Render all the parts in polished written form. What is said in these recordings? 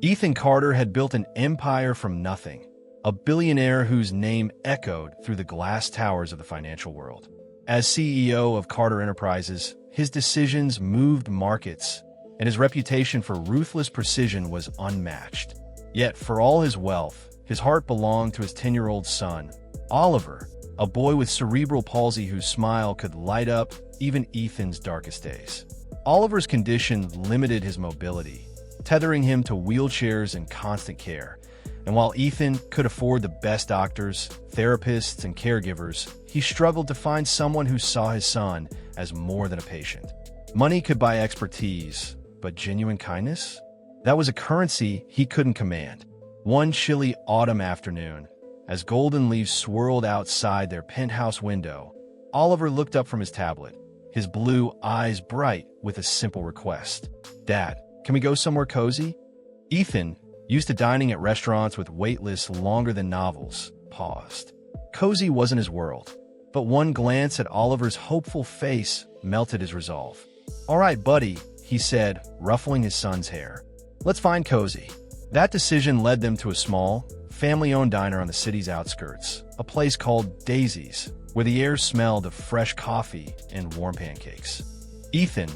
Ethan Carter had built an empire from nothing, a billionaire whose name echoed through the glass towers of the financial world. As CEO of Carter Enterprises, his decisions moved markets, and his reputation for ruthless precision was unmatched. Yet, for all his wealth, his heart belonged to his 10-year-old son, Oliver, a boy with cerebral palsy whose smile could light up even Ethan's darkest days. Oliver's condition limited his mobility, tethering him to wheelchairs and constant care. And while Ethan could afford the best doctors, therapists, and caregivers, he struggled to find someone who saw his son as more than a patient. Money could buy expertise, but genuine kindness? That was a currency he couldn't command. One chilly autumn afternoon, as golden leaves swirled outside their penthouse window, Oliver looked up from his tablet, his blue eyes bright with a simple request. "Dad, can we go somewhere cozy?" Ethan, used to dining at restaurants with wait lists longer than novels, paused. Cozy wasn't his world, but one glance at Oliver's hopeful face melted his resolve. "All right, buddy," he said, ruffling his son's hair. "Let's find cozy." That decision led them to a small, family-owned diner on the city's outskirts, a place called Daisy's, where the air smelled of fresh coffee and warm pancakes. Ethan,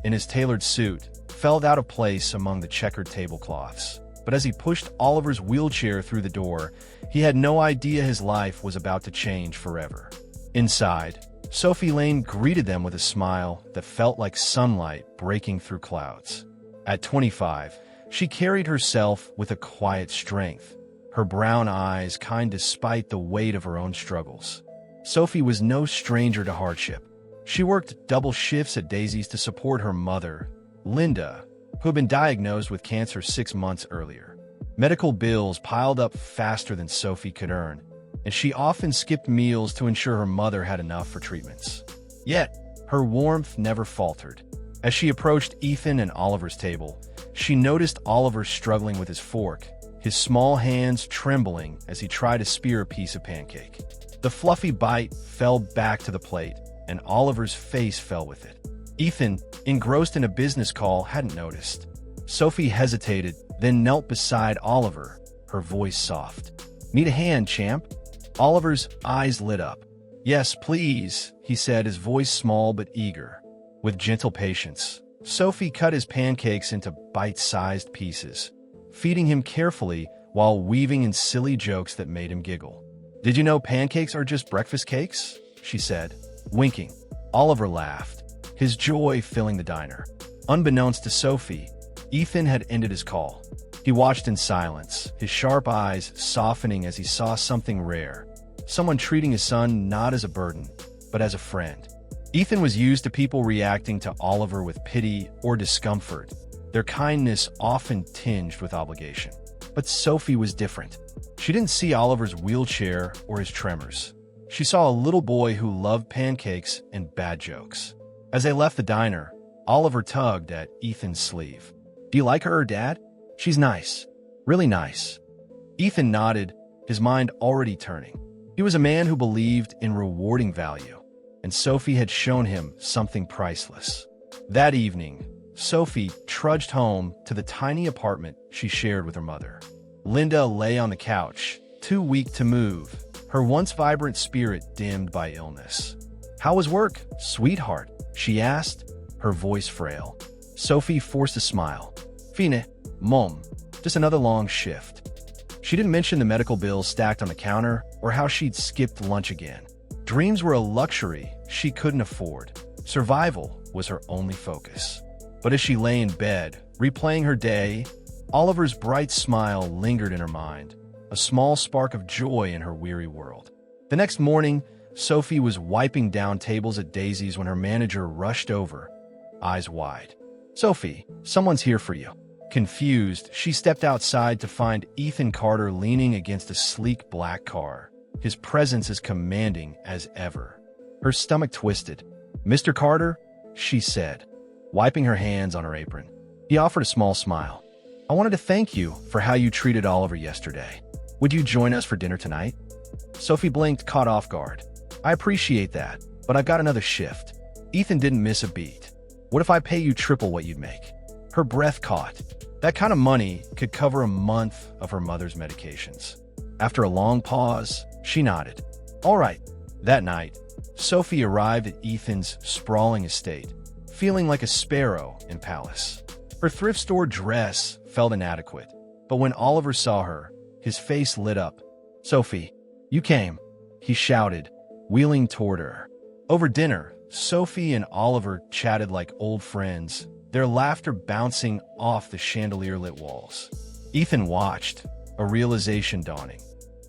in his tailored suit, felt out of place among the checkered tablecloths. But as he pushed Oliver's wheelchair through the door, he had no idea his life was about to change forever. Inside, Sophie Lane greeted them with a smile that felt like sunlight breaking through clouds. At 25, she carried herself with a quiet strength, her brown eyes kind despite the weight of her own struggles. Sophie was no stranger to hardship. She worked double shifts at Daisy's to support her mother, Linda, who had been diagnosed with cancer 6 months earlier. Medical bills piled up faster than Sophie could earn, and she often skipped meals to ensure her mother had enough for treatments. Yet, her warmth never faltered. As she approached Ethan and Oliver's table, she noticed Oliver struggling with his fork, his small hands trembling as he tried to spear a piece of pancake. The fluffy bite fell back to the plate, and Oliver's face fell with it. Ethan, engrossed in a business call, hadn't noticed. Sophie hesitated, then knelt beside Oliver, her voice soft. "Need a hand, champ?" Oliver's eyes lit up. "Yes, please," he said, his voice small but eager. With gentle patience, Sophie cut his pancakes into bite-sized pieces, feeding him carefully while weaving in silly jokes that made him giggle. "Did you know pancakes are just breakfast cakes?" she said, winking. Oliver laughed, his joy filling the diner. Unbeknownst to Sophie, Ethan had ended his call. He watched in silence, his sharp eyes softening as he saw something rare, someone treating his son not as a burden, but as a friend. Ethan was used to people reacting to Oliver with pity or discomfort, their kindness often tinged with obligation. But Sophie was different. She didn't see Oliver's wheelchair or his tremors. She saw a little boy who loved pancakes and bad jokes. As they left the diner, Oliver tugged at Ethan's sleeve. "Do you like her, Dad? She's nice. Really nice." Ethan nodded, his mind already turning. He was a man who believed in rewarding value, and Sophie had shown him something priceless. That evening, Sophie trudged home to the tiny apartment she shared with her mother. Linda lay on the couch, too weak to move, her once vibrant spirit dimmed by illness. "How was work, sweetheart?" she asked, her voice frail. Sophie forced a smile. "Fine, Mom. Just another long shift." She didn't mention the medical bills stacked on the counter or how she'd skipped lunch again. Dreams were a luxury she couldn't afford. Survival was her only focus. But as she lay in bed, replaying her day, Oliver's bright smile lingered in her mind, a small spark of joy in her weary world. The next morning, Sophie was wiping down tables at Daisy's when her manager rushed over, eyes wide. "Sophie, someone's here for you." Confused, she stepped outside to find Ethan Carter leaning against a sleek black car, his presence as commanding as ever. Her stomach twisted. "Mr. Carter?" she said, wiping her hands on her apron. He offered a small smile. "I wanted to thank you for how you treated Oliver yesterday. Would you join us for dinner tonight?" Sophie blinked, caught off guard. "I appreciate that, but I've got another shift." Ethan didn't miss a beat. "What if I pay you triple what you'd make?" Her breath caught. That kind of money could cover a month of her mother's medications. After a long pause, she nodded. All right. That night, Sophie arrived at Ethan's sprawling estate, feeling like a sparrow in palace. Her thrift store dress felt inadequate, but when Oliver saw her, his face lit up. "Sophie, you came," he shouted, wheeling toward her. Over dinner, Sophie and Oliver chatted like old friends, their laughter bouncing off the chandelier-lit walls. Ethan watched, a realization dawning.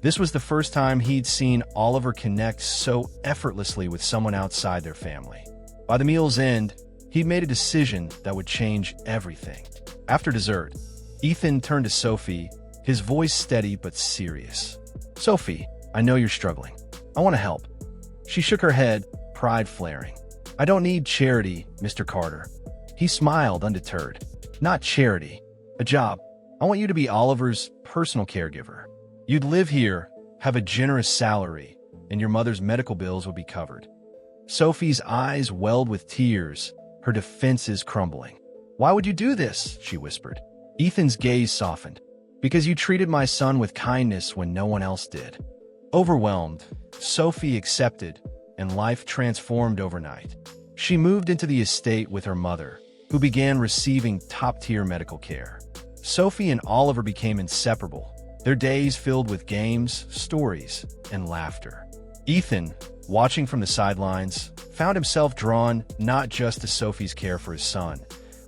This was the first time he'd seen Oliver connect so effortlessly with someone outside their family. By the meal's end, he'd made a decision that would change everything. After dessert, Ethan turned to Sophie, his voice steady but serious. "Sophie, I know you're struggling. I want to help." She shook her head, pride flaring. "I don't need charity, Mr. Carter." He smiled undeterred. "Not charity. A job. I want you to be Oliver's personal caregiver. You'd live here, have a generous salary, and your mother's medical bills would be covered." Sophie's eyes welled with tears, her defenses crumbling. "Why would you do this?" she whispered. Ethan's gaze softened. "Because you treated my son with kindness when no one else did." Overwhelmed, Sophie accepted, and life transformed overnight. She moved into the estate with her mother, who began receiving top-tier medical care. Sophie and Oliver became inseparable, their days filled with games, stories, and laughter. Ethan, watching from the sidelines, found himself drawn not just to Sophie's care for his son,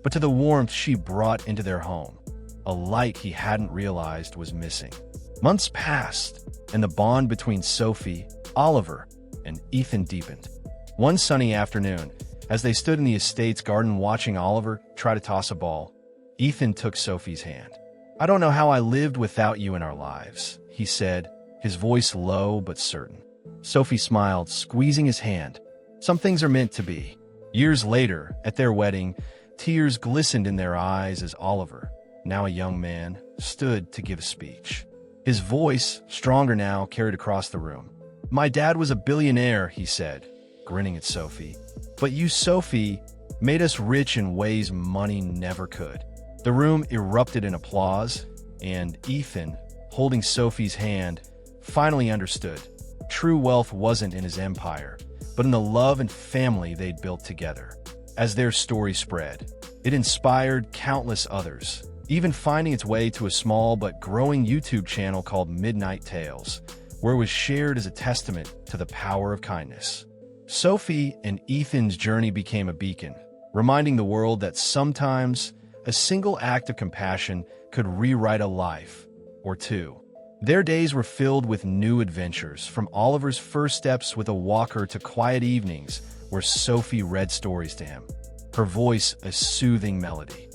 but to the warmth she brought into their home, a light he hadn't realized was missing. Months passed, and the bond between Sophie, Oliver, and Ethan deepened. One sunny afternoon, as they stood in the estate's garden watching Oliver try to toss a ball, Ethan took Sophie's hand. "I don't know how I lived without you in our lives," he said, his voice low but certain. Sophie smiled, squeezing his hand. "Some things are meant to be." Years later, at their wedding, tears glistened in their eyes as Oliver, now a young man, stood to give a speech. His voice, stronger now, carried across the room. "My dad was a billionaire," he said, grinning at Sophie. "But you, Sophie, made us rich in ways money never could." The room erupted in applause, and Ethan, holding Sophie's hand, finally understood. True wealth wasn't in his empire, but in the love and family they'd built together. As their story spread, it inspired countless others, even finding its way to a small but growing YouTube channel called MidnightTales, where it was shared as a testament to the power of kindness. Sophie and Ethan's journey became a beacon, reminding the world that sometimes a single act of compassion could rewrite a life or two. Their days were filled with new adventures, from Oliver's first steps with a walker to quiet evenings where Sophie read stories to him, her voice a soothing melody.